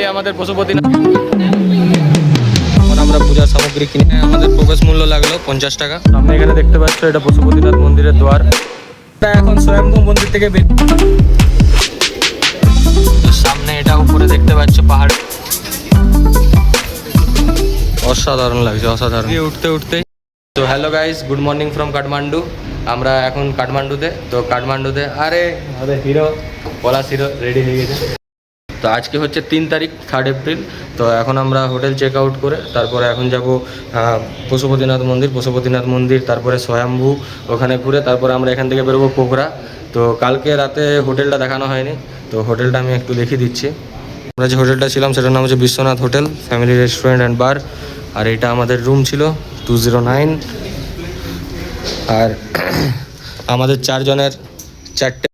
আমাদের পশুপতিনাথ আমরা পূজার সামগ্রী কিনে আমাদের প্রবেশ মূল্য লাগলো 50 টাকা। সামনে এখানে দেখতে পাচ্ছ এটা পশুপতিনাথ মন্দিরের দ্বার। এখন স্বয়ম্ভু মন্দির থেকে সামনে এটা উপরে দেখতে পাচ্ছ পাহাড়, অসাধারণ লাগছে, অসাধারণ। উঠতে উঠতে তো hello guys, good morning from Kathmandu. আমরা এখন কাঠমান্ডুতে। তো কাঠমান্ডুতে আরে আমাদের হিরো পলাশ হিরো রেডি হয়ে গেছে। তো আজকে হচ্ছে 3 তারিখ 3 এপ্রিল। তো এখন আমরা হোটেল চেক আউট করে তারপরে এখন যাব পশুপতিনাথ মন্দির, তারপরে স্বয়ম্ভু ওখানে ঘুরে তারপরে আমরা এখান থেকে বেরোবো পোখরা। তো কালকে রাতে হোটেলটা দেখানো হয়নি, তো হোটেলটা আমি একটু দেখিয়ে দিচ্ছি। আমরা যে হোটেলটা ছিলাম সেটার নাম হচ্ছে Biswanath hotel family restaurant and bar. আর এটা আমাদের রুম ছিল 209। আর আমাদের 4 জনের 4টে।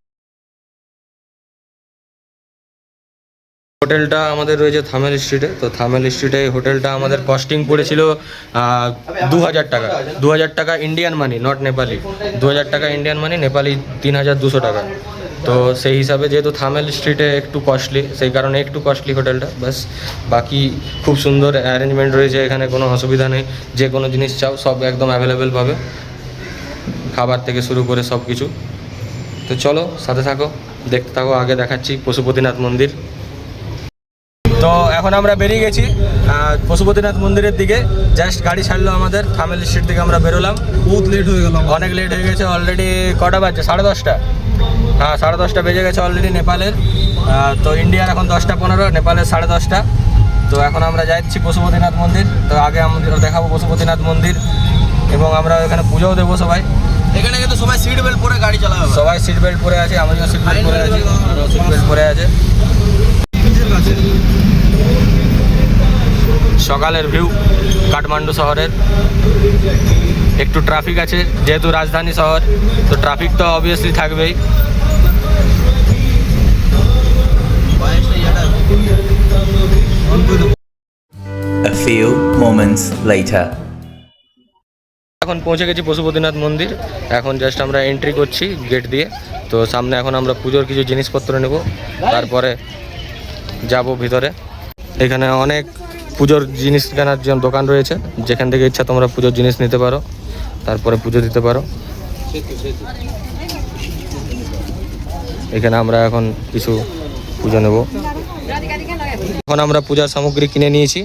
হোটেলটা আমাদের রয়েছে থামেল স্ট্রিটে। তো থামেল স্ট্রিটে হোটেলটা আমাদের কস্টিং পড়েছিল 2000 টাকা। 2000 টাকা ইন্ডিয়ান মানি, নট নেপালি। 2000 টাকা ইন্ডিয়ান মানি, নেপালি 3200 টাকা। তো সেই হিসাবে যেহেতু থামেল স্ট্রিটে একটু কস্টলি, সেই কারণে একটু কস্টলি হোটেলটা, ব্যাস। বাকি খুব সুন্দর অ্যারেঞ্জমেন্ট রয়েছে এখানে, কোনো অসুবিধা নেই। যে কোনো জিনিস চাও সব একদম অ্যাভেলেবেল পাবে, খাবার থেকে শুরু করে সব কিছু। তো চলো সাথে থাকো, দেখতে থাকো। আগে দেখাচ্ছি পশুপতিনাথ মন্দির। তো এখন আমরা বেরিয়ে গেছি পশুপতিনাথ মন্দিরের দিকে। জাস্ট গাড়ি ছাড়লো আমাদের, থামেল স্ট্রিট থেকে আমরা বেরোলাম। বহুত লেট হয়ে গেল, অনেক লেট হয়ে গেছে অলরেডি। কটা বাজছে? 10:30। হ্যাঁ 10:30 বেজে গেছে অলরেডি নেপালের। তো ইন্ডিয়ার এখন 10:15, নেপালের 10:30। তো এখন আমরা যাচ্ছি পশুপতিনাথ মন্দির। তো আগে আমরা দেখাবো পশুপতিনাথ মন্দির এবং আমরা এখানে পুজোও দেবো সবাই। এখানে কিন্তু সবাই সিট বেল্ট পরে গাড়ি চালাবে। সবাই সিট বেল্ট পরে আছে, আমিও সিট বেল্ট পরে আছি, আরও সিট বেল্ট পরে আছে। সকালের ভিউ কাঠমান্ডু শহরের। একটু ট্রাফিক আছে যেহেতু রাজধানী শহর, তো ট্রাফিক তো অবভিয়াসলি থাকবেই। A few moments later. এখন পৌঁছে গেছি পশুপতিনাথ মন্দির। এখন জাস্ট আমরা এন্ট্রি করছি গেট দিয়ে। তো সামনে এখন আমরা পুজোর কিছু জিনিসপত্র নেব, তারপরে যাব ভিতরে। এখানে অনেক পুজোর জিনিস কেনার জন্য দোকান রয়েছে, যেখান থেকে ইচ্ছা তোমরা পুজোর জিনিস নিতে পারো, তারপরে পুজো দিতে পারো। এখানে আমরা এখন কিছু পুজো নেব। এখন আমরা পূজার সামগ্রী কিনে নিয়েছি।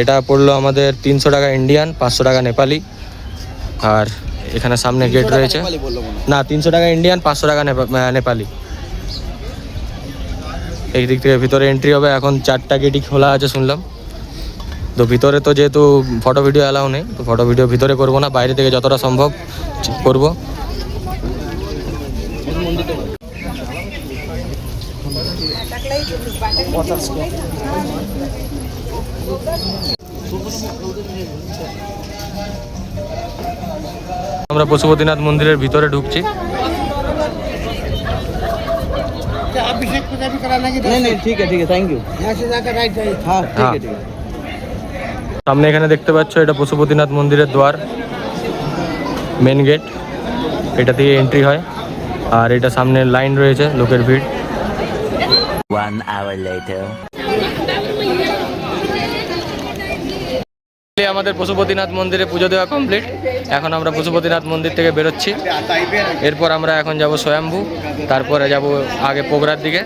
এটা পড়লো আমাদের 300 টাকা ইন্ডিয়ান, 500 টাকা নেপালি। আর এখানে সামনে গেট রয়েছে, না 300 টাকা ইন্ডিয়ান, 500 টাকা নেপালি। এই দিক থেকে ভিতরে এন্ট্রি হবে। এখন 4টা গেটই খোলা আছে শুনলাম। তো ভিতরে তো যেহেতু ফটো ভিডিও অ্যালাউ নেই, তো ফটো ভিডিও ভিতরে করবো না, বাইরে থেকে যতটা সম্ভব করব। আমরা পশুপতিনাথ মন্দিরের ভিতরে ঢুকছি। সামনে এখানে দেখতে পাচ্ছ এটা পশুপতিনাথ মন্দিরের দ্বার, মেন গেট। এটা থেকে এন্ট্রি হয়। আর এটা সামনে লাইন রয়েছে, লোকের ভিড়। 1 hour later. আমাদের পশুপতিনাথ মন্দিরে পুজো দেওয়া কমপ্লিট। এখন আমরা পশুপতিনাথ মন্দির থেকে বেরোচ্ছি। এরপর আমরা এখন যাব স্বয়ম্ভু, তারপরে যাব আগে পোখরার দিকে।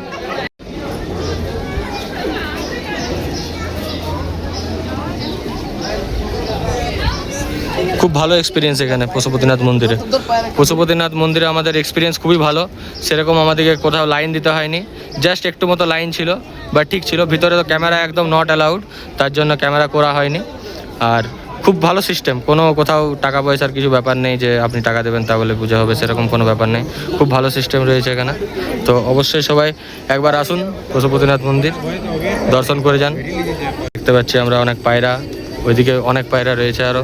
খুব ভালো এক্সপিরিয়েন্স এখানে পশুপতিনাথ মন্দিরে। পশুপতিনাথ মন্দিরে আমাদের এক্সপিরিয়েন্স খুবই ভালো। সেরকম আমাদেরকে কোথাও লাইন দিতে হয়নি, জাস্ট একটু মতো লাইন ছিল, বা ঠিক ছিল। ভিতরে তো ক্যামেরা একদম নট অ্যালাউড, তার জন্য ক্যামেরা করা হয়নি। আর খুব ভালো সিস্টেম, কোনো কোথাও টাকা পয়সার কিছু ব্যাপার নেই যে আপনি টাকা দেবেন তাহলে পুজো হবে, সেরকম কোনো ব্যাপার নেই। খুব ভালো সিস্টেম রয়েছে এখানে। তো অবশ্যই সবাই একবার আসুন পশুপতিনাথ মন্দির, দর্শন করে যান। দেখতে পাচ্ছি আমরা অনেক পায়রা, ওইদিকে অনেক পায়রা রয়েছে আরও।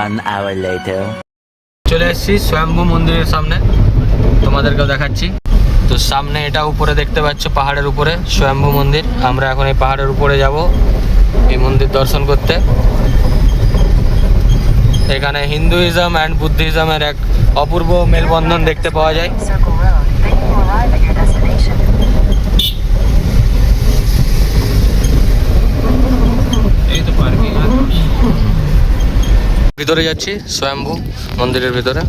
One hour later. চলে এসেছি স্বয়ম্ভু মন্দিরের সামনে, তোমাদেরকেও দেখাচ্ছি। তো সামনে এটা উপরে দেখতে পাচ্ছ পাহাড়ের উপরে স্বয়ম্ভু মন্দির। আমরা এখন এই পাহাড়ের উপরে যাব এই মন্দির দর্শন করতে। এখানে হিন্দুইজম অ্যান্ড বুদ্ধিজমের এক অপূর্ব মেলবন্ধন দেখতে পাওয়া যায়। Circle Road. Thank you. Arrive at your destination. ভিতরে যাচ্ছি স্বয়ম্ভু মন্দিরের ভিতরে।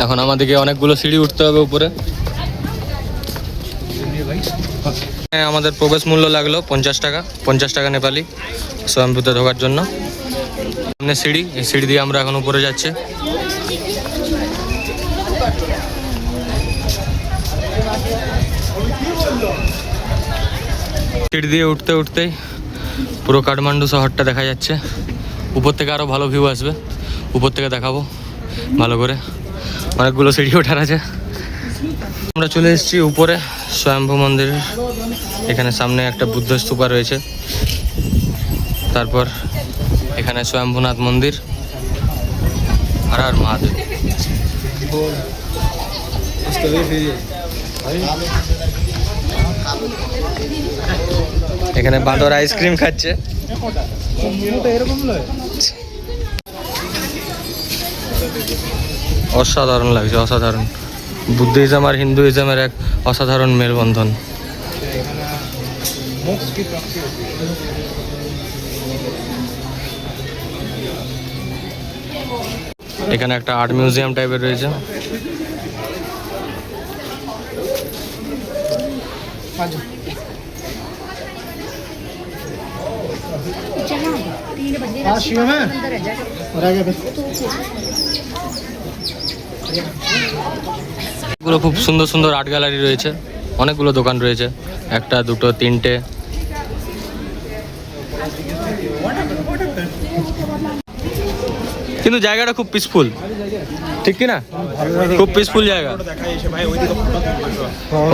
এখন আমাদেরকে অনেকগুলো সিঁড়ি উঠতে হবে উপরে। আমাদের প্রবেশ মূল্য লাগলো 50 টাকা, 50 টাকা নেপালি স্বয়ম্ভূতে ঢোকার জন্য। সামনে সিঁড়ি, এই সিঁড়ি দিয়ে আমরা এখন উপরে যাচ্ছি। সিঁড়ি দিয়ে উঠতে উঠতেই পুরো কাঠমান্ডু শহরটা দেখা যাচ্ছে। উপর থেকে আরও ভালো ভিউ আসবে, উপর থেকে দেখাবো ভালো করে। অনেকগুলো সিঁড়ি ওঠার আছে। আমরা চলে এসেছি উপরে স্বয়ম্ভু মন্দিরের। এখানে সামনে একটা বুদ্ধ স্তূপা রয়েছে, তারপর এখানে স্বয়ম্ভুনাথ মন্দির। আর মহাদেব এখানে বাঁদর আইসক্রিম খাচ্ছে। অসাধারণ লাগছে, অসাধারণ। বুদ্ধিজম আর হিন্দুইজমের এক অসাধারণ মেলবন্ধন। এখানে একটা আর্ট মিউজিয়াম টাইপের রয়েছে। এগুলো খুব সুন্দর সুন্দর আর্ট গ্যালারি রয়েছে, অনেকগুলো দোকান রয়েছে, একটা দুটো তিনটে। কিন্তু জায়গাটা খুব পিসফুল, ঠিক কি না? খুব পিসফুল জায়গা।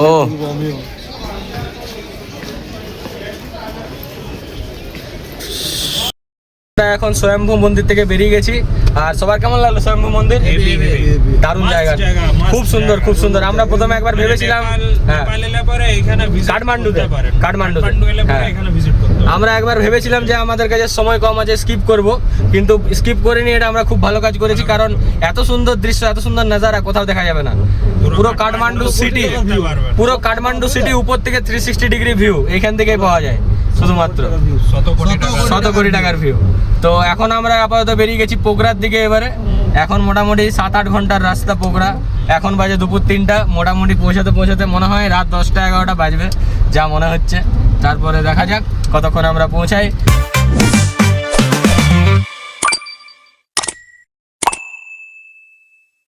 ও এখন স্বয়ম্ভু মন্দির থেকে বেরিয়ে গেছি। আর সবার কেমন লাগলো স্বয়ম্ভু মন্দির? দারুণ জায়গা, খুব সুন্দর, খুব সুন্দর। আমরা প্রথমে একবার ভেবেছিলাম কাঠমান্ডুতে, হ্যাঁ আমরা একবার ভেবেছিলাম যে আমাদের কাছে সময় কম আছে, স্কিপ করব, কিন্তু স্কিপ করিনি। এটা আমরা খুব ভালো কাজ করেছি, কারণ এত সুন্দর দৃশ্য, এত সুন্দর নাজারা কোথাও দেখা যাবে না। পুরো কাঠমান্ডু সিটি, পুরো কাঠমান্ডু সিটি উপর থেকে 360 ডিগ্রি ভিউ এখান থেকেই পাওয়া যায়, শুধুমাত্র 100 কোটি টাকার ভিউ। তো এখন আমরা আপাতত বেরিয়ে গেছি পোখরার দিকে। এবারে এখন মোটামুটি 7-8 ঘন্টার রাস্তা পোখরা। এখন বাজে দুপুর 3টা। মোটামুটি পৌঁছাতে মনে হয় রাত 10টা 11টা বাজবে, যা মনে হচ্ছে। তারপরে দেখা যাক কতক্ষণ আমরা পৌঁছাই।